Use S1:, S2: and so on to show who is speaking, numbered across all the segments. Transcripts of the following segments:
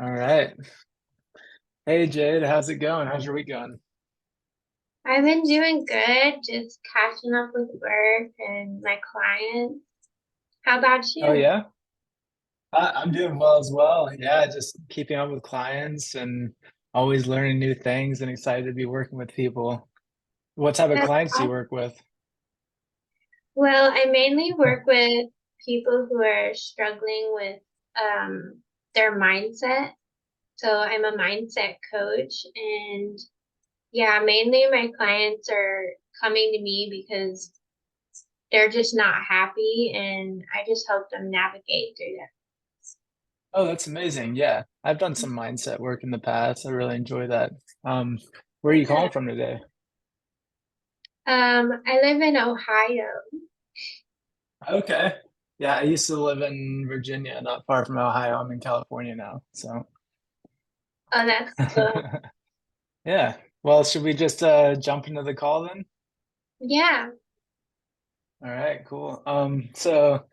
S1: All right. Hey Jade, how's it going? How's your week going?
S2: I've been doing good, just catching up with work and my clients. How about
S1: Oh
S2: you?
S1: yeah, I'm doing well as well. Yeah, just keeping up with clients and always learning new things and excited to be working with people. What type of
S2: That's
S1: clients do you
S2: awesome.
S1: work with?
S2: Well, I mainly work with people who are struggling with um, their mindset. So I'm a mindset coach, and yeah, mainly my clients are coming to me because they're just not happy, and I just help them navigate through
S1: Oh, that's amazing. Yeah, I've done some mindset work in the past. I really enjoy that. Um, where are you calling
S2: that.
S1: from today?
S2: I live in Ohio.
S1: Okay. Yeah, I used to live in Virginia, not far from Ohio. I'm in California now, so
S2: Oh, that's cool.
S1: yeah. Well, should we just jump into the call then?
S2: Yeah.
S1: All right, cool. So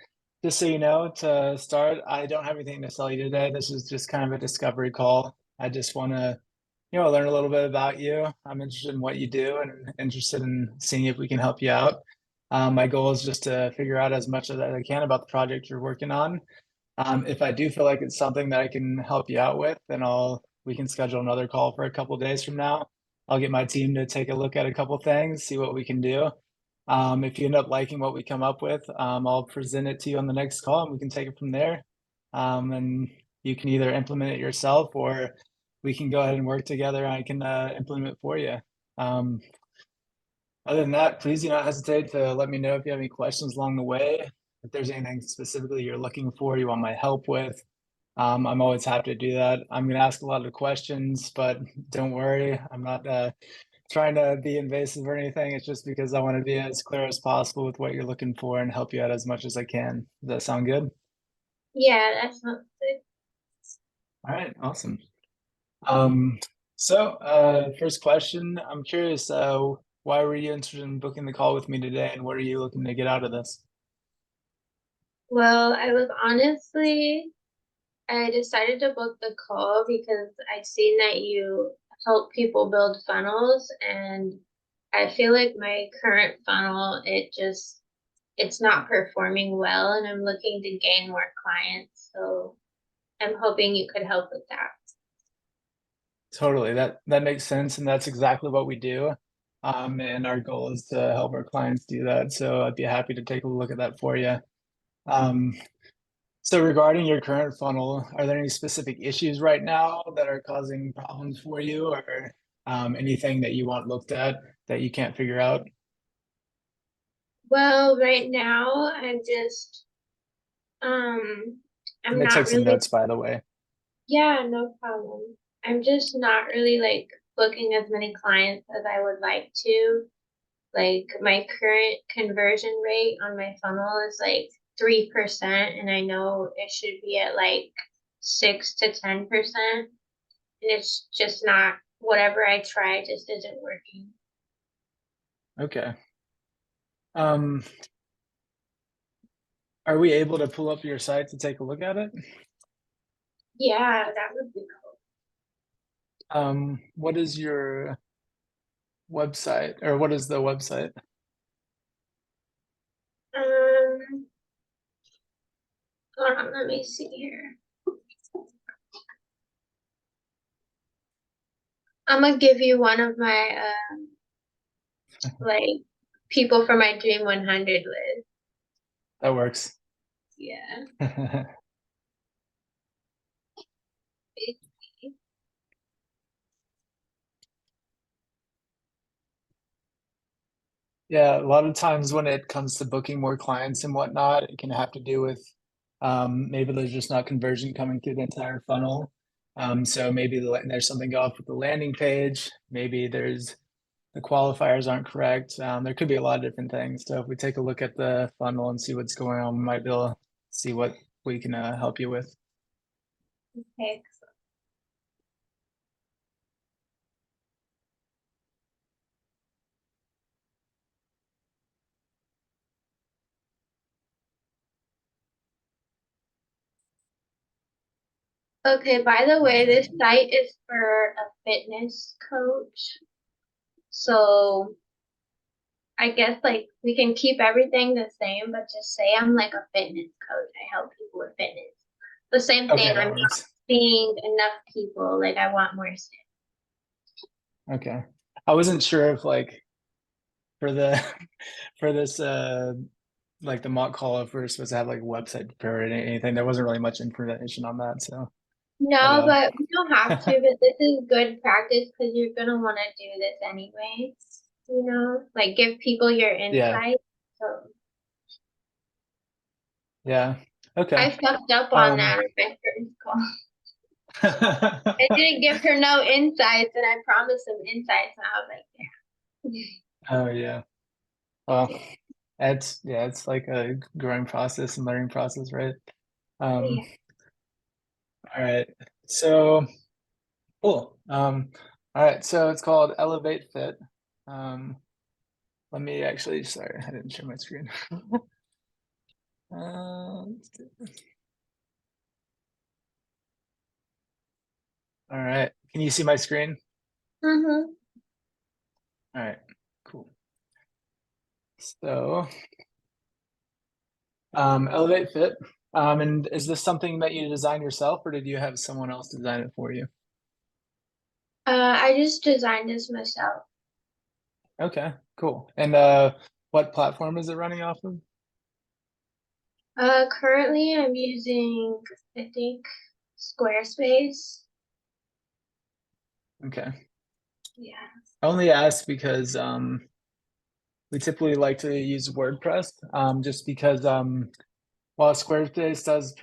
S1: just so you know, to start, I don't have anything to sell you today. This is just kind of a discovery call. I just want to, learn a little bit about you. I'm interested in what you do and interested in seeing if we can help you out. My goal is just to figure out as much as I can about the project you're working on. If I do feel like it's something that I can help you out with, then we can schedule another call for a couple days from now. I'll get my team to take a look at a couple things, see what we can do. If you end up liking what we come up with, I'll present it to you on the next call and we can take it from there. And you can either implement it yourself or we can go ahead and work together. I can implement it for you. Um, Other than that, please do not hesitate to let me know if you have any questions along the way. If there's anything specifically you're looking for, you want my help with, I'm always happy to do that. I'm going to ask a lot of questions, but don't worry, I'm not trying to be invasive or anything. It's just because I want to be as clear as possible with what you're looking for and help you out as much as I can. Does that sound good?
S2: Yeah, that's not good.
S1: All right, awesome. Um, First question, I'm curious, why were you interested in booking the call with me today, and what are you looking to get out of this?
S2: Well, I decided to book the call because I've seen that you help people build funnels, and I feel like my current funnel, it's not performing well, and I'm looking to gain more clients. So I'm hoping you could help with that.
S1: Totally. That makes sense, and that's exactly what we do. And our goal is to help our clients do that. So I'd be happy to take a look at that for you. Um, so regarding your current funnel, are there any specific issues right now that are causing problems for you, or anything that you want looked at that you can't figure out?
S2: Well, right now um
S1: Let
S2: I'm
S1: me take
S2: not
S1: some
S2: really.
S1: notes, by the way.
S2: Yeah, no problem. I'm just not really like booking as many clients as I would like to. Like my current conversion rate on my funnel is like 3%, and I know it should be at like 6 to 10%. And it's just not, whatever I try just isn't working.
S1: Okay. Um, are we able to pull up your site to take a look at it?
S2: Yeah, that would be
S1: What is your website, or what is the website?
S2: cool. Hold on, let me see here. I'm gonna give you one of my like people from my Dream 100 list.
S1: That works.
S2: Yeah.
S1: Yeah, a lot of times when it comes to booking more clients and whatnot, it can have to do with maybe there's just not conversion coming through the entire funnel. So maybe there's something off with the landing page. Maybe the qualifiers aren't correct. There could be a lot of different things. So if we take a look at the funnel and see what's going on, we might be able to see what we can help you with.
S2: Okay. Okay, by the way,
S1: Okay.
S2: this site is for a fitness coach. So I guess like we can keep everything the same, but just say I'm like a fitness coach. I help people with fitness. The same
S1: Okay,
S2: thing.
S1: that
S2: I'm not
S1: works.
S2: seeing enough people. Like I want more staff.
S1: Okay. I wasn't sure if like for the for this like the mock call if we're supposed to have like a website prepared or anything. There wasn't really much information on that, so but
S2: No, but we don't have to. But this is good practice because you're gonna want to do this anyway. Like give people your
S1: yeah.
S2: insight. So
S1: Yeah. Okay.
S2: I fucked up on
S1: Um
S2: that on my first call. I didn't give her no insights, and I promised some insights, and I was like, yeah.
S1: oh yeah. Well, it's like a growing process and learning process, right? Um
S2: Yeah.
S1: all right. So cool. All right, so it's called Elevate Fit. Let me actually, sorry, I didn't share my screen. Let's do this. All right. Can you see my screen?
S2: Mm-hmm.
S1: All right, cool. So, Elevate Fit. And is this something that you designed yourself, or did you have someone else design it for you?
S2: I just designed this myself.
S1: Okay, cool. And what platform is it running off of?
S2: Currently I'm using, I think, Squarespace.
S1: Okay.
S2: Yeah.
S1: I only asked because we typically like to use WordPress, just because while Squarespace does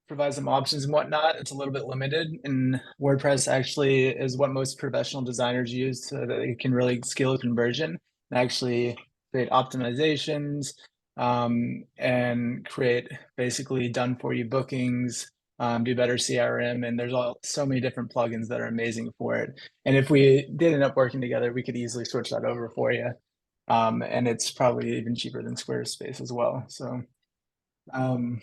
S1: provide some options and whatnot, it's a little bit limited. And WordPress actually is what most professional designers use so that they can really scale conversion and actually create optimizations, and create basically done for you bookings, do better CRM. And there's so many different plugins that are amazing for it. And if we did end up working together, we could easily switch that over for you. And it's probably even cheaper than Squarespace as well. Um,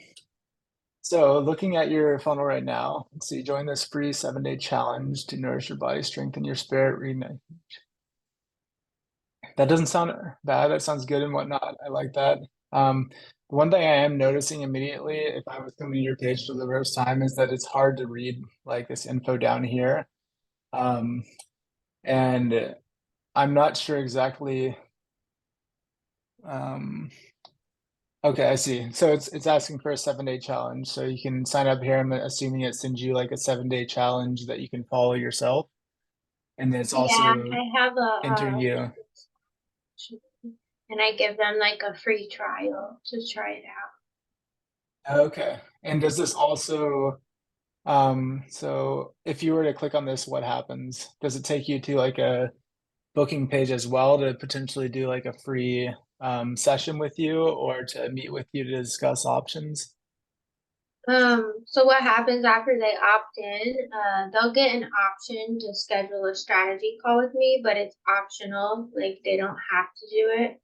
S1: so looking at your funnel right now, so you join this free 7-day challenge to nourish your body, strengthen your spirit, reignite. That doesn't sound bad. That sounds good and whatnot. I like that. The one thing I am noticing immediately, if I was coming to your page for the first time, is that it's hard to read like this info down here. Um, and I'm not sure exactly. Um, Okay, I see. So it's asking for a 7-day challenge. So you can sign up here. I'm assuming it sends you like a 7-day challenge that you can follow yourself. And then it's
S2: Yeah,
S1: also
S2: I have
S1: entering you.
S2: and I give them like a free trial to try it out.
S1: Okay. And does this also, so if you were to click on this, what happens? Does it take you to like a booking page as well to potentially do like a free session with you or to meet with you to discuss options?
S2: So what happens after they opt in? They'll get an option to schedule a strategy call with me, but it's optional. Like they don't have to do it.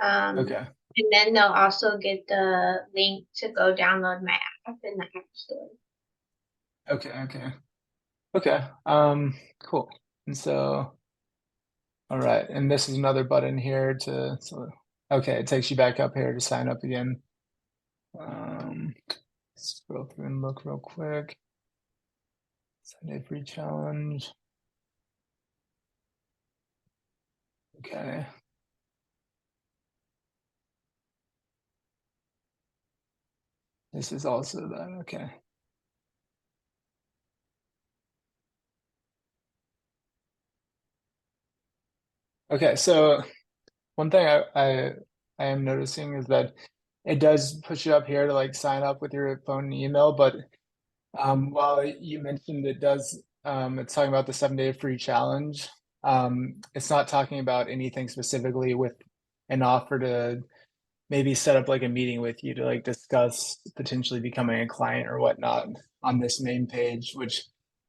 S2: Um,
S1: Okay.
S2: and then they'll also get the link to go download my app in the App Store.
S1: Okay. Okay. Okay. Cool. And so all right, and this is another button here to, so, okay, it takes you back up here to sign up again. Um, scroll through and look real quick. Sunday free challenge. Okay. This is also that. Okay. Okay, so one thing I am noticing is that it does push you up here to like sign up with your phone and email, but while you mentioned it does, it's talking about the 7-day free challenge. It's not talking about anything specifically with an offer to maybe set up like a meeting with you to like discuss potentially becoming a client or whatnot on this main page, which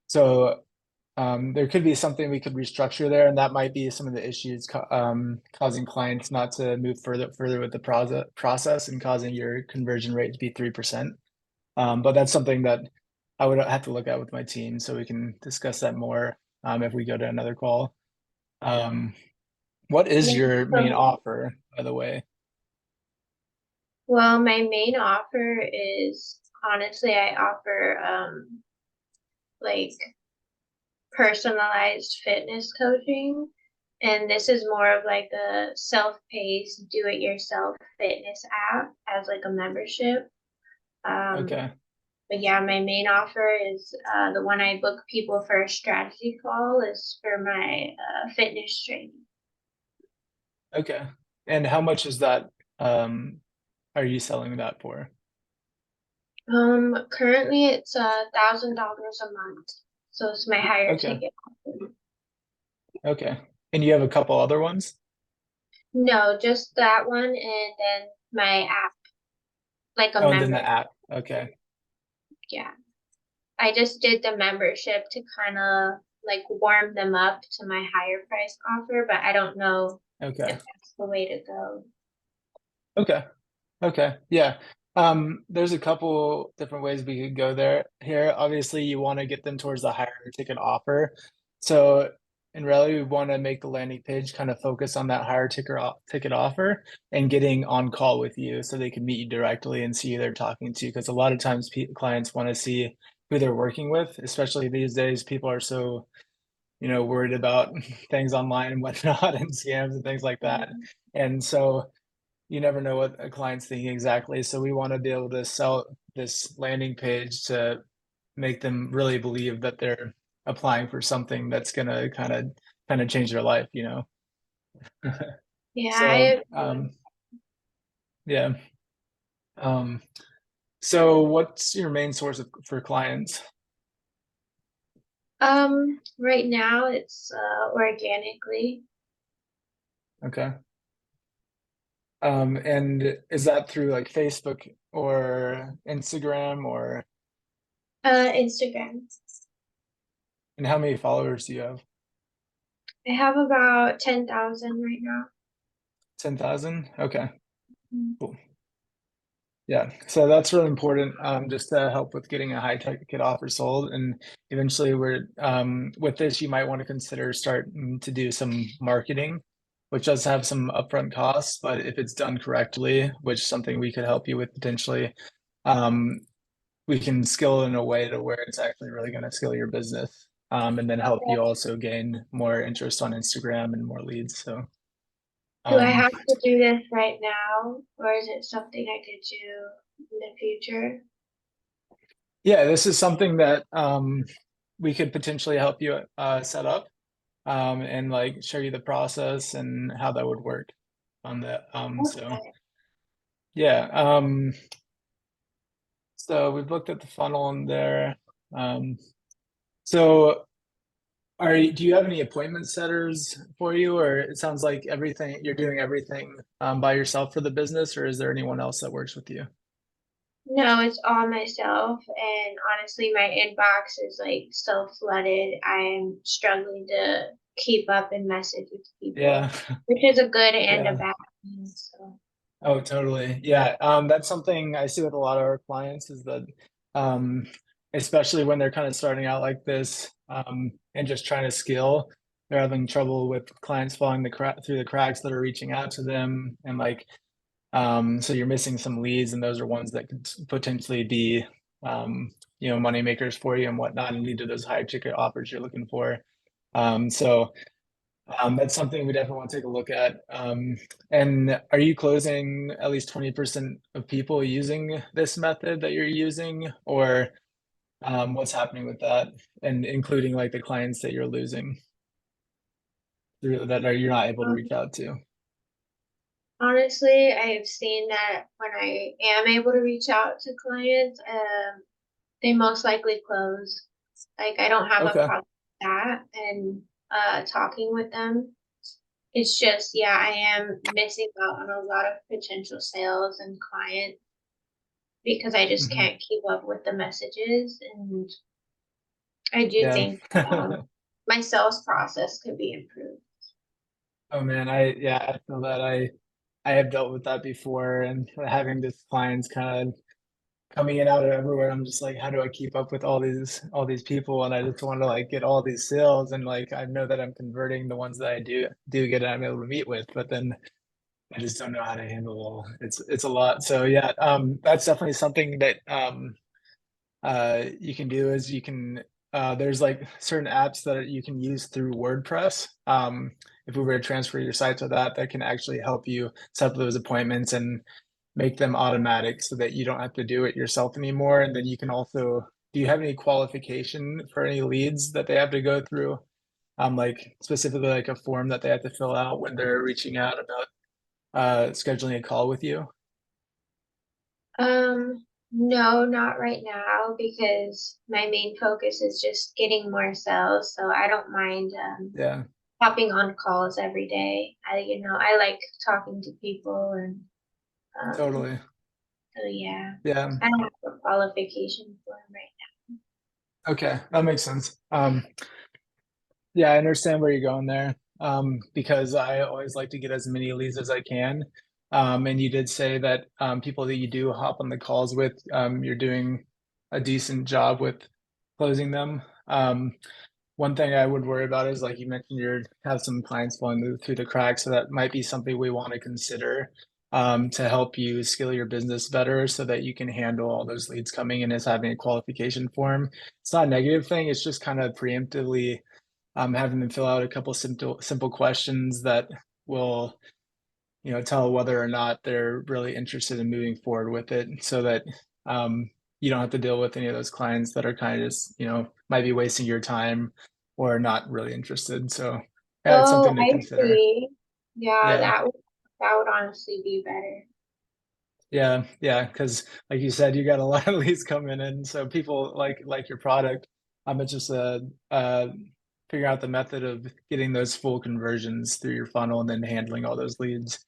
S1: so there could be something we could restructure there, and that might be some of the issues causing clients not to move further with the process and causing your conversion rate to be 3%. But that's something that I would have to look at with my team so we can discuss that more if we go to another call. Um, what is
S2: Yeah.
S1: your main offer, by the way?
S2: Well, my main offer is honestly, I offer like personalized fitness coaching. And this is more of like a self-paced, do-it-yourself fitness app as like a membership. Um,
S1: Okay.
S2: but yeah, my main offer is the one I book people for a strategy call is for my fitness training.
S1: Okay. And how much is that are you selling that for?
S2: Currently it's $1,000 a month, so it's my higher
S1: Okay.
S2: ticket offer.
S1: Okay. And you have a couple other ones?
S2: No, just that one, and then my app, like a
S1: Oh, and then
S2: member.
S1: the app. Okay.
S2: Yeah. I just did the membership to kind of like warm them up to my higher price offer, but I don't know if
S1: Okay.
S2: that's the way to go.
S1: Okay. Okay. Yeah. There's a couple different ways we could go there here. Obviously, you want to get them towards the higher ticket offer. So in reality, we want to make the landing page kind of focus on that higher ticket offer and getting on call with you so they can meet you directly and see who they're talking to. Because a lot of times clients want to see who they're working with, especially these days. People are so, worried about things online and whatnot and scams and things like that.
S2: Mhm.
S1: And so you never know what a client's thinking exactly. So we want to be able to sell this landing page to make them really believe that they're applying for something that's gonna kind of change their life.
S2: Yeah,
S1: So
S2: I agree.
S1: yeah. Um, so what's your main source for clients?
S2: Right now it's organically,
S1: Okay. And is that through like Facebook or Instagram or
S2: Instagram.
S1: and how many followers do you have?
S2: I have about 10,000 right now.
S1: 10,000? Okay,
S2: Mm.
S1: cool. Yeah, so that's really important, just to help with getting a high ticket offer sold. And eventually, with this, you might want to consider starting to do some marketing, which does have some upfront costs. But if it's done correctly, which is something we could help you with potentially, um, we can scale in a way to where it's actually really going to scale your business, and then help you also gain more interest on Instagram and more leads. So,
S2: Do I
S1: um,
S2: have to do this right now, or is it something I could do in the future?
S1: yeah, this is something that we could potentially help you set up, and like show you the process and how that would work on that. So
S2: Okay.
S1: yeah, so we've looked at the funnel in there. Um, so do you have any appointment setters for you, or it sounds like you're doing everything by yourself for the business, or is there anyone else that works with you?
S2: No, it's all myself, and honestly, my inbox is like so flooded. I'm struggling to keep up and message with people,
S1: Yeah,
S2: which is a good and a
S1: yeah.
S2: bad thing. So,
S1: Oh, totally. Yeah. That's something I see with a lot of our clients is that, um, especially when they're kind of starting out like this, and just trying to scale, they're having trouble with clients falling through the cracks that are reaching out to them. And like, so you're missing some leads, and those are ones that could potentially be, money makers for you and whatnot, and lead to those high ticket offers you're looking for. So that's something we definitely want to take a look at. And are you closing at least 20% of people using this method that you're using, or what's happening with that, and including like the clients that you're losing you're not able to
S2: um,
S1: reach out to?
S2: honestly, I've seen that when I am able to reach out to clients, they most likely close. Like, I don't have a
S1: Okay.
S2: problem with that and talking with them. It's just, yeah, I am missing out on a lot of potential sales and clients because I just
S1: Hmm.
S2: can't keep up with the messages. And I do
S1: Yeah.
S2: think my sales process could be improved.
S1: Oh man, I feel that I have dealt with that before, and having this clients kind of coming in out of everywhere. I'm just like, how do I keep up with all these people? And I just want to like get all these sales, and like I know that I'm converting the ones that I do get, I'm able to meet with, but then I just don't know how to handle all. It's a lot. So yeah, that's definitely something that you can do is you can there's like certain apps that you can use through WordPress. If we were to transfer your site to that, that can actually help you set up those appointments and make them automatic so that you don't have to do it yourself anymore. And then you can also, do you have any qualification for any leads that they have to go through? Like specifically like a form that they have to fill out when they're reaching out about scheduling a call with you?
S2: No, not right now because my main focus is just getting more sales. So I don't mind
S1: Yeah,
S2: hopping on calls every day. I like talking to people and um
S1: totally.
S2: so yeah.
S1: Yeah.
S2: I don't have a qualification for them right
S1: Okay, that makes sense. Yeah, I understand where you're going there. Because I always like to get as many leads as I can. And you did say that people that you do hop on the calls with, you're doing a decent job with closing them. One thing I would worry about is like you mentioned, you have some clients falling through the cracks, so that might be something we want to consider to help you scale your business better, so that you can handle all those leads coming in as having a qualification form. It's not a negative thing; it's just kind of preemptively having them fill out a couple simple questions that will, tell whether or not they're really interested in moving forward with it, so that um, you don't have to deal with any of those clients that are kind of just, might be wasting your time or not really interested. So yeah, it's
S2: now. Oh,
S1: something to
S2: I
S1: consider.
S2: see. Yeah,
S1: Yeah.
S2: that would honestly be better.
S1: Yeah, yeah, because like you said, you got a lot of leads coming in, so people like your product. It's just figuring out the method of getting those full conversions through your funnel and then handling all those leads.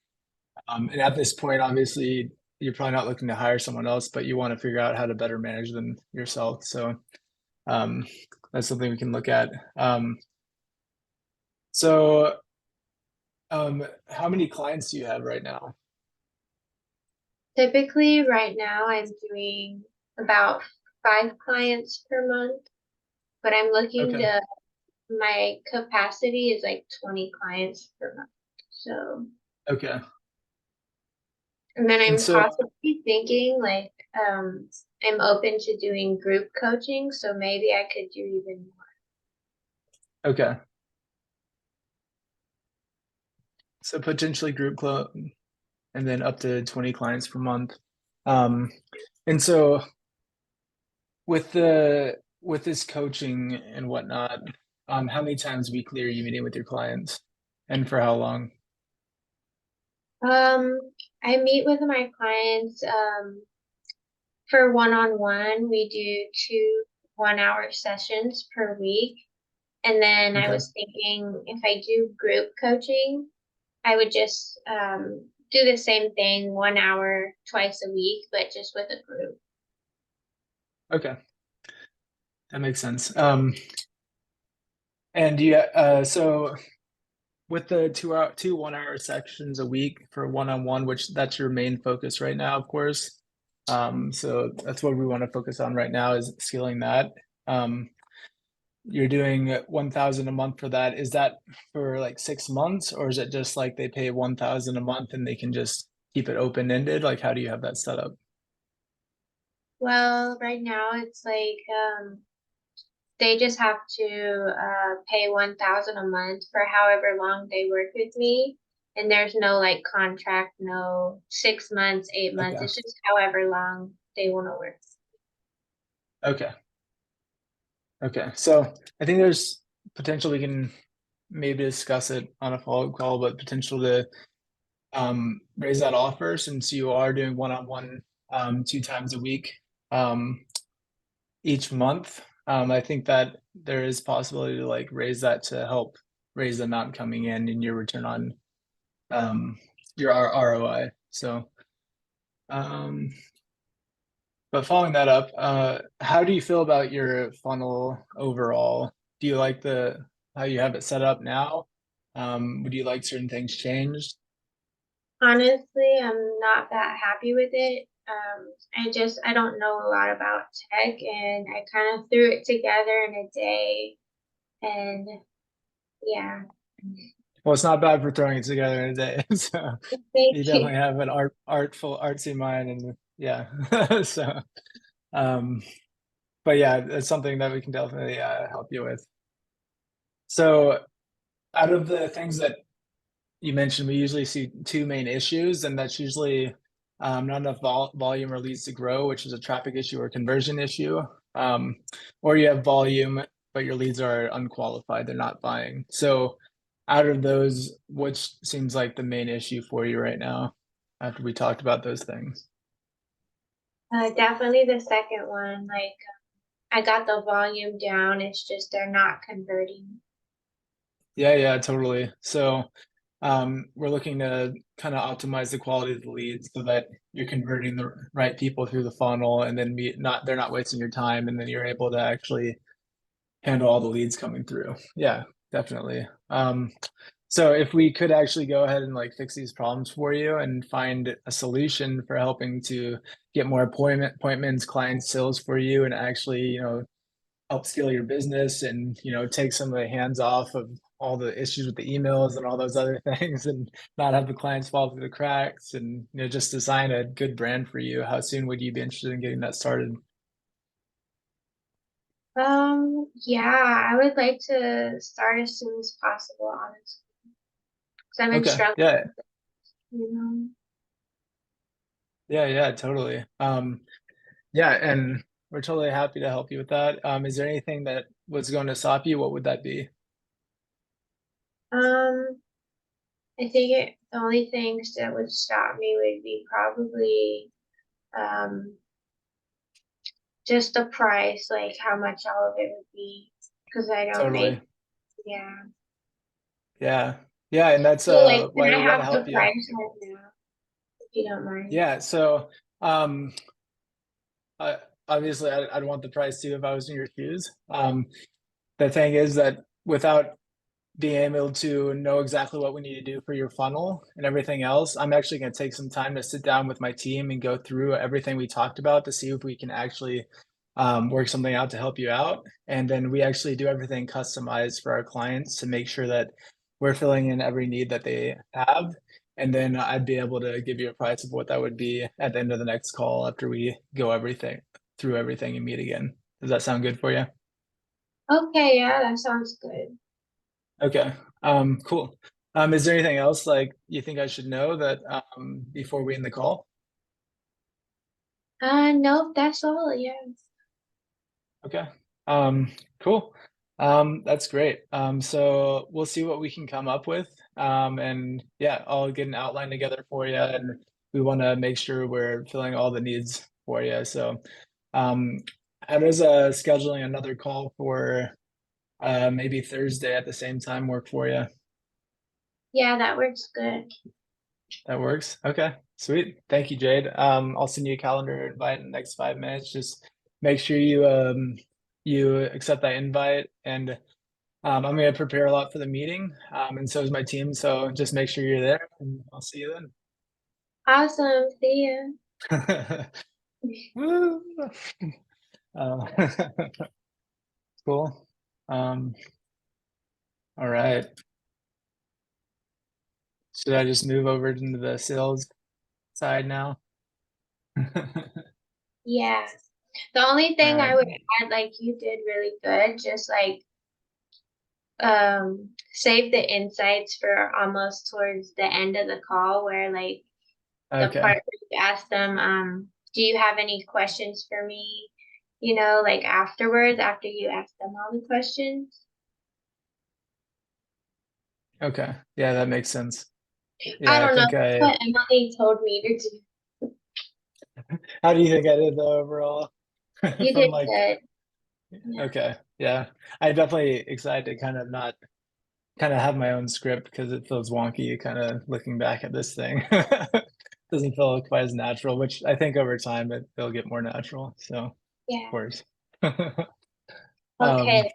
S1: And at this point, obviously, you're probably not looking to hire someone else, but you want to figure out how to better manage them yourself. So um, that's something we can look at. So how many clients do you have right now?
S2: Typically, right now I'm doing about 5 clients per month, but I'm looking
S1: Okay,
S2: to my capacity is like 20 clients per month. So,
S1: okay.
S2: and then
S1: And
S2: I'm
S1: so,
S2: possibly thinking like I'm open to doing group coaching, so maybe I could do even more.
S1: okay. So potentially group club and then up to 20 clients per month. Um, and so with this coaching and whatnot, how many times weekly are you meeting with your clients and for how long?
S2: Um, I meet with my clients for one-on-one. We do 2 1-hour sessions per week. And then I
S1: Okay.
S2: was thinking if I do group coaching, I would just do the same thing 1 hour twice a week, but just with a group.
S1: Okay. That makes sense. And yeah, so with the 1 hour sections a week for one-on-one, which that's your main focus right now, of course. So that's what we want to focus on right now is scaling that. Um, you're doing 1,000 a month for that. Is that for like 6 months, or is it just like they pay 1,000 a month and they can just keep it open-ended? Like, how do you have that set up?
S2: Well, right now it's like they just have to pay 1,000 a month for however long they work with me. And there's no like contract, no 6 months, 8 months.
S1: Okay.
S2: It's just however long they want to work.
S1: Okay. Okay. So I think there's potential we can maybe discuss it on a follow-up call, but potential to raise that offer since you are doing one-on-one 2 times a week um, each month. I think that there is possibility to like raise that to help raise the amount coming in and your return on um, your ROI. So, um, but following that up, how do you feel about your funnel overall? Do you like the how you have it set up now? Would you like certain things changed?
S2: Honestly, I'm not that happy with it. I don't know a lot about tech, and I kind of threw it together in a day, and yeah.
S1: Well, it's not bad for throwing it together in a day. So you
S2: Thank
S1: definitely
S2: you.
S1: have an artsy mind, and yeah. So, um, but yeah, it's something that we can definitely help you with. So, out of the things that you mentioned, we usually see two main issues, and that's usually not enough volume or leads to grow, which is a traffic issue or conversion issue. Um, or you have volume, but your leads are unqualified, they're not buying. So, out of those, which seems like the main issue for you right now after we talked about those things?
S2: Definitely the second one. Like I got the volume down. It's just they're not converting.
S1: Yeah, yeah, totally. So, we're looking to kind of optimize the quality of the leads so that you're converting the right people through the funnel, and then they're not wasting your time, and then you're able to actually handle all the leads coming through. Yeah, definitely. So if we could actually go ahead and like fix these problems for you and find a solution for helping to get more appointments, client sales for you, and actually, upskill your business and, take some of the hands off of all the issues with the emails and all those other things and not have the clients fall through the cracks and, just design a good brand for you. How soon would you be interested in getting that started?
S2: Yeah, I would like to start as soon as possible, honestly. Because I've been
S1: Okay.
S2: struggling,
S1: Yeah.
S2: you know.
S1: Yeah. Yeah. Totally. Yeah. And we're totally happy to help you with that. Is there anything that was going to stop you? What would that be?
S2: Um, I think the only things that would stop me would be probably um just the price, like how much all of it would be, because I don't
S1: Totally.
S2: make, yeah.
S1: Yeah. Yeah. And that's
S2: So like,
S1: why
S2: can I
S1: we want to
S2: have
S1: help
S2: the
S1: you.
S2: price right now, if you don't mind?
S1: Yeah. So, um, I, obviously, I'd want the price too if I was in your shoes. The thing is that without being able to know exactly what we need to do for your funnel and everything else, I'm actually going to take some time to sit down with my team and go through everything we talked about to see if we can actually work something out to help you out. And then we actually do everything customized for our clients to make sure that we're filling in every need that they have. And then I'd be able to give you a price of what that would be at the end of the next call after we go everything through everything and meet again. Does that sound good for you?
S2: Okay, yeah, that sounds good.
S1: Okay. Cool. Is there anything else like you think I should know that before we end the call?
S2: Nope, that's all, yeah.
S1: Okay. Cool. That's great. So we'll see what we can come up with. And yeah, I'll get an outline together for you, and we want to make sure we're filling all the needs for you. So, um, how does scheduling another call for maybe Thursday at the same time work for you?
S2: Yeah, that works good.
S1: That works. Okay, sweet. Thank you, Jade. I'll send you a calendar invite in the next 5 minutes. Just make sure you accept that invite, and I'm gonna prepare a lot for the meeting, and so is my team. So just make sure you're there, and I'll see you
S2: Awesome, see ya.
S1: then. Woo! Uh, cool. Um, all right. Should I just move over into the sales side now?
S2: Yeah. The only
S1: All
S2: thing
S1: right.
S2: I would add, like you did really good, just like save the insights for almost towards the end of the call where like the
S1: Okay.
S2: part where you ask them, do you have any questions for me? You know, like afterwards, after you ask them all the questions.
S1: Okay. Yeah, that makes sense.
S2: I
S1: Yeah, I
S2: don't know.
S1: think
S2: That's
S1: I
S2: what Emily told me to do.
S1: How do you think I did though overall?
S2: You
S1: From
S2: did
S1: like,
S2: good. Yeah.
S1: okay, yeah, I definitely excited to kind of not kind of have my own script because it feels wonky kind of looking back at this thing. Doesn't feel quite as natural, which I think over time it'll get more natural. So, of
S2: Yeah.
S1: course. Um,
S2: Okay.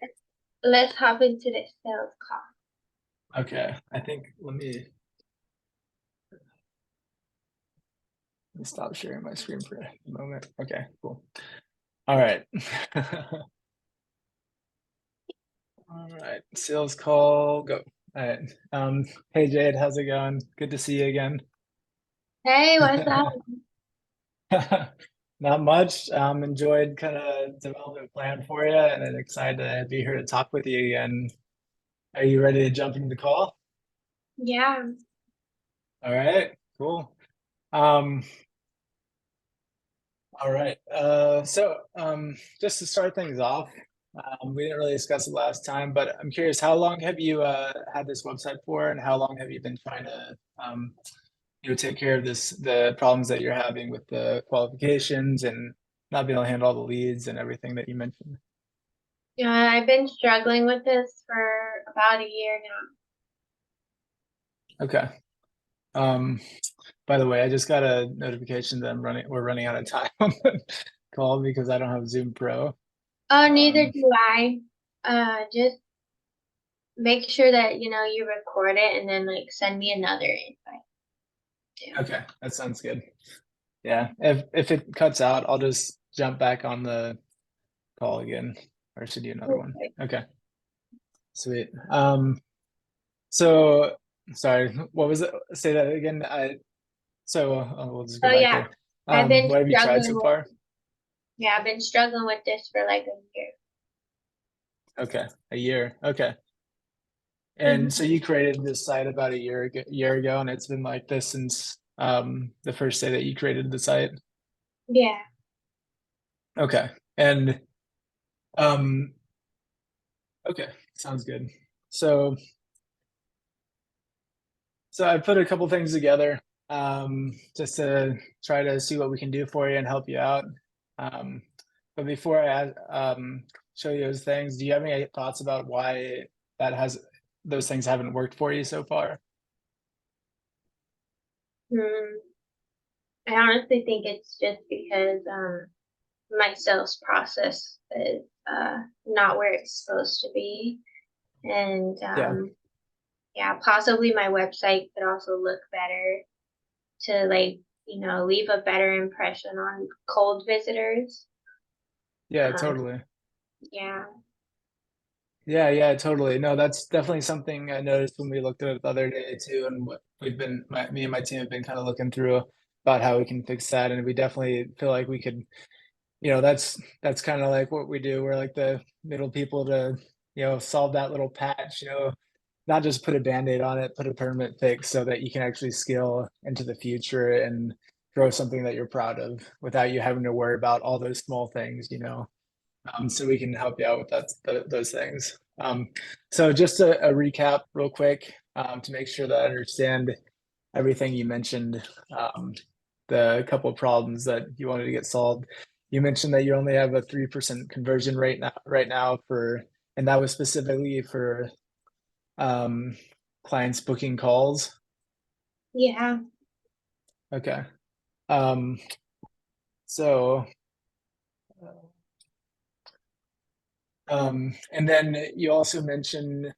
S2: Let's hop into the sales call.
S1: okay, I think let me Let me stop sharing my screen for a moment. Okay, cool. All right. All right, sales call, go. All right. Hey Jade, how's it going? Good to see you again.
S2: Hey, what's up?
S1: Not much. Enjoyed kind of developing a plan for you and I'm excited to be here to talk with you again. Are you ready to jump into the call?
S2: Yeah.
S1: All right, cool. Um, all right. Just to start things off, we didn't really discuss it last time, but I'm curious, how long have you had this website for, and how long have you been trying to take care of the problems that you're having with the qualifications and not being able to handle all the leads and everything that you mentioned?
S2: Yeah, I've been struggling with this for about a year now.
S1: Okay. Um, by the way, I just got a notification that we're running out of time on the call because I don't have Zoom Pro.
S2: Oh, neither
S1: Um,
S2: do I. Just make sure that, you record it and then like send me another invite too.
S1: okay, that sounds good. Yeah, if it cuts out, I'll just jump back on the call again, or should do another one.
S2: Okay.
S1: Okay, sweet. So sorry, what was it? Say that again. We'll just go
S2: Oh
S1: back
S2: yeah,
S1: there.
S2: I've been
S1: What have you tried
S2: struggling
S1: so
S2: with
S1: far?
S2: yeah, I've been struggling with this for like a year.
S1: Okay, a year. Okay. And so
S2: Mhm.
S1: you created this site about a year ago, and it's been like this since the first day that you created the site.
S2: Yeah.
S1: Okay. And um okay, sounds good. So so I put a couple things together just to try to see what we can do for you and help you out. Um, but before show you those things, do you have any thoughts about why that has those things haven't worked for you so far?
S2: Hmm. I honestly think it's just because my sales process is not where it's supposed to be. And
S1: Yeah.
S2: yeah, possibly my website could also look better to like, leave a better impression on cold visitors.
S1: Yeah,
S2: Um,
S1: totally.
S2: yeah.
S1: Yeah, totally. No, that's definitely something I noticed when we looked at it the other day too, and what me and my team have been kind of looking through about how we can fix that, and we definitely feel like we could, that's kind of like what we do. We're like the middle people to, solve that little patch, not just put a band-aid on it, put a permanent fix so that you can actually scale into the future and grow something that you're proud of without you having to worry about all those small things. So we can help you out with those things. So just a recap real quick to make sure that I understand everything you mentioned, the couple of problems that you wanted to get solved. You mentioned that you only have a 3% conversion rate right now and that was specifically for um, clients booking calls.
S2: Yeah.
S1: Okay. Um, so, and then you also mentioned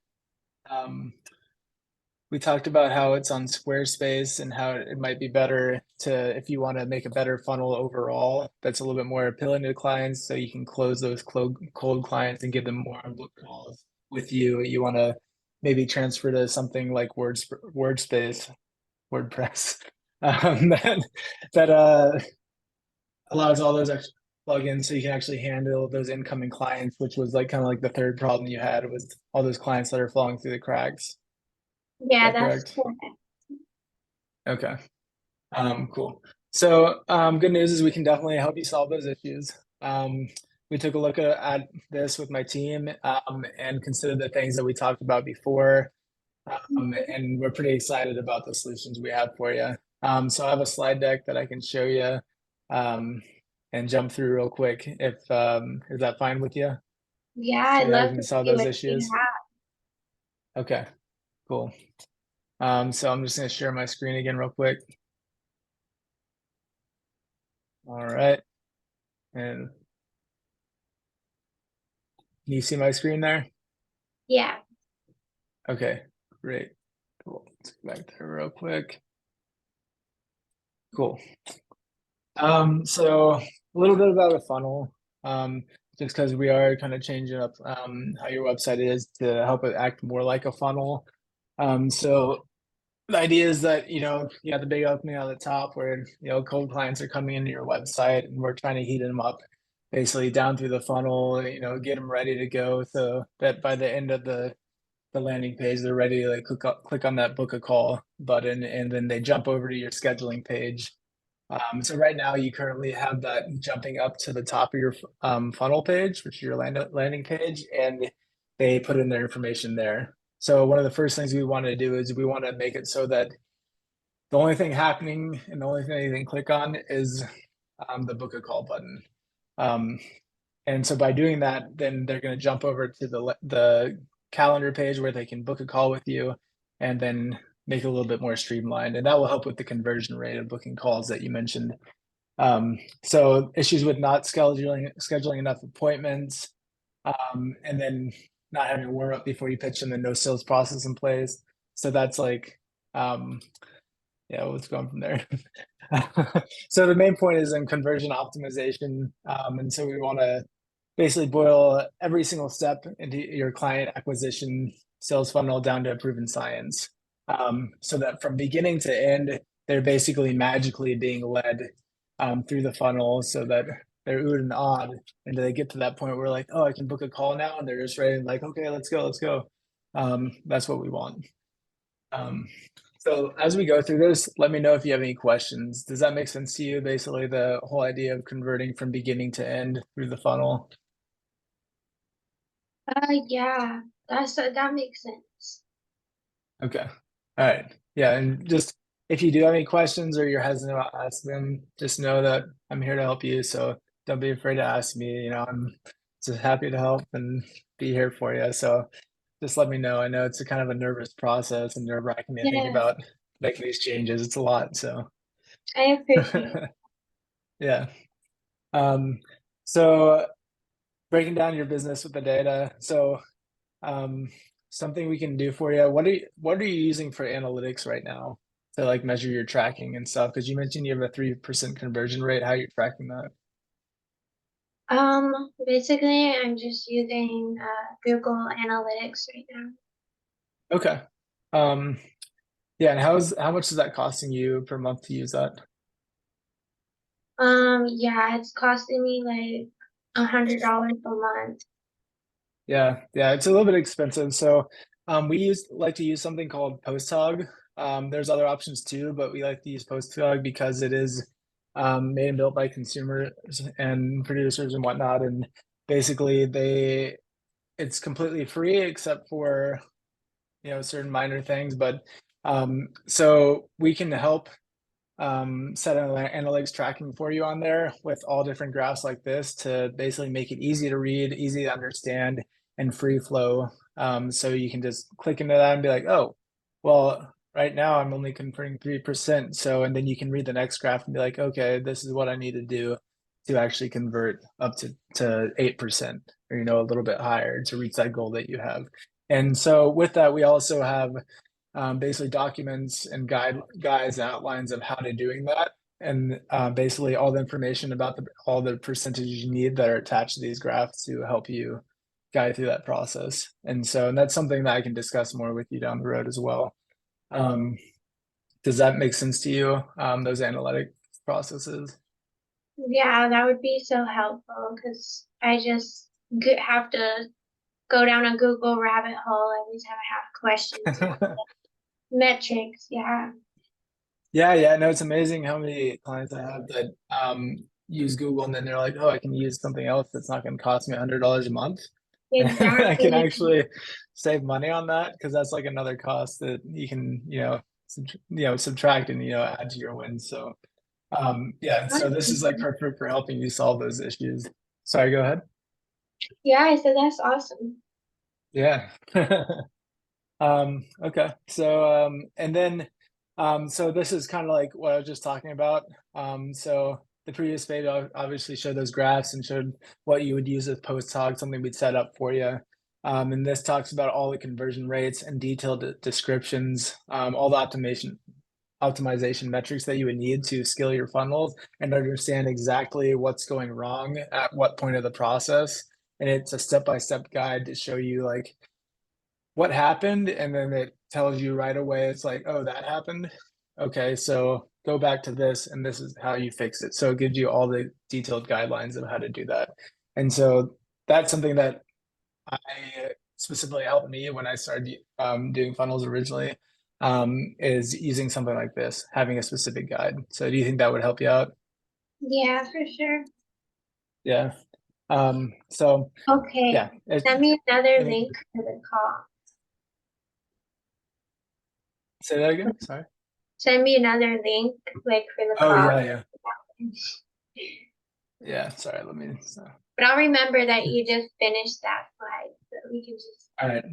S1: um, we talked about how it's on Squarespace and how it might be better to, if you want to make a better funnel overall, that's a little bit more appealing to clients, so you can close those cold clients and give them more book calls with you. You want to maybe transfer to something like WordSpace, WordPress, that allows all those extra plugins so you can actually handle those incoming clients, which was like kind of like the third problem you had was all those clients that are falling through the cracks. Is
S2: Yeah,
S1: that
S2: that's
S1: correct?
S2: correct.
S1: Okay. Cool. So, good news is we can definitely help you solve those issues. We took a look at this with my team, and considered the things that we talked about before, and we're pretty excited about the solutions we have for you. So I have a slide deck that I can show you, um, and jump through real quick if is that fine with you?
S2: Yeah,
S1: Show
S2: I'd
S1: you how we
S2: love
S1: can
S2: to
S1: solve
S2: see
S1: those
S2: what you
S1: issues.
S2: have.
S1: Okay, cool. So I'm just gonna share my screen again real quick. All right, and can you see my screen there?
S2: Yeah.
S1: Okay, great. Cool. Let's go back there real quick. Cool. So a little bit about a funnel, um, just because we are kind of changing up how your website is to help it act more like a funnel. So the idea is that, you have the big opening at the top where, cold clients are coming into your website and we're trying to heat them up basically down through the funnel, get them ready to go so that by the end of the landing page, they're ready to like click on that book a call button and then they jump over to your scheduling page. So right now you currently have that jumping up to the top of your funnel page, which is your landing page, and they put in their information there. So one of the first things we want to do is we want to make it so that the only thing happening and the only thing you can click on is the book a call button. Um, and so by doing that, then they're going to jump over to the calendar page where they can book a call with you, and then make it a little bit more streamlined, and that will help with the conversion rate of booking calls that you mentioned. So issues with not scheduling enough appointments, and then not having a warm up before you pitch and then no sales process in place. So that's like, yeah, what's going from there? So the main point is in conversion optimization, and so we want to basically boil every single step into your client acquisition sales funnel down to a proven science, so that from beginning to end, they're basically magically being led through the funnel so that they're oohed and awed. And they get to that point where like, oh, I can book a call now. And they're just ready, like, okay, let's go, let's go. That's what we want. Um, so as we go through this, let me know if you have any questions. Does that make sense to you? Basically, the whole idea of converting from beginning to end through the funnel.
S2: Yeah, that makes sense.
S1: Okay. All right. Yeah. And just if you do have any questions or you're hesitant about asking them, just know that I'm here to help you. So don't be afraid to ask me. I'm just happy to help and be here for you. So just let me know. I know it's a kind of a nervous process and nerve-wracking to think
S2: Yeah,
S1: about making these changes. It's a lot. So
S2: I appreciate.
S1: yeah. Um, so breaking down your business with the data. So um, something we can do for you. What are you using for analytics right now to like measure your tracking and stuff? Because you mentioned you have a 3% conversion rate. How are you tracking that?
S2: Basically, I'm just using Google Analytics right now.
S1: Okay. Um, yeah, and how much is that costing you per month to use that?
S2: Yeah, it's costing me like $100 a month.
S1: Yeah, yeah, it's a little bit expensive. So we like to use something called Post Hog. There's other options too, but we like to use Post Hog because it is made and built by consumers and producers and whatnot. And basically it's completely free except for, certain minor things. But so we can help set analytics tracking for you on there with all different graphs like this to basically make it easy to read, easy to understand, and free flow. So you can just click into that and be like, oh, well, right now I'm only converting 3%. So, and then you can read the next graph and be like, okay, this is what I need to do to actually convert up to 8% or, a little bit higher to reach that goal that you have. And so with that, we also have basically documents and guides and outlines of how to doing that, and basically all the information about all the percentages you need that are attached to these graphs to help you guide through that process. And that's something that I can discuss more with you down the road as well. Um, does that make sense to you? Those analytic processes?
S2: Yeah, that would be so helpful because I just have to go down a Google rabbit hole every time I have questions about metrics. Yeah,
S1: Yeah, yeah, no, it's amazing how many clients I have that use Google and then they're like, oh, I can use something else that's not going to cost me $100 a month. And I can
S2: exactly.
S1: actually save money on that because that's like another cost that you can, subtract and, add to your wins. So, yeah, so this is like
S2: Awesome.
S1: perfect for helping you solve those issues. Sorry, go ahead.
S2: Yeah, I said that's awesome.
S1: Yeah. Okay. So, and then, so this is kind of like what I was just talking about. So the previous page obviously showed those graphs and showed what you would use as post hoc, something we'd set up for you. And this talks about all the conversion rates and detailed descriptions, all the optimization metrics that you would need to scale your funnels and understand exactly what's going wrong at what point of the process. And it's a step-by-step guide to show you like what happened, and then it tells you right away, it's like, oh, that happened. Okay, so go back to this, and this is how you fix it. So it gives you all the detailed guidelines of how to do that. And so that's something that I specifically helped me when I started doing funnels originally, is using something like this, having a specific guide. So do you think that would help you out?
S2: Yeah, for sure.
S1: Yeah. So
S2: Okay.
S1: yeah, it,
S2: Send me another
S1: any,
S2: link for the call.
S1: say that again. Sorry.
S2: Send me another link, like for the
S1: Oh
S2: call.
S1: yeah, yeah, yeah. Sorry. Let me.
S2: But I'll remember that you just finished that slide, so we can just
S1: All right.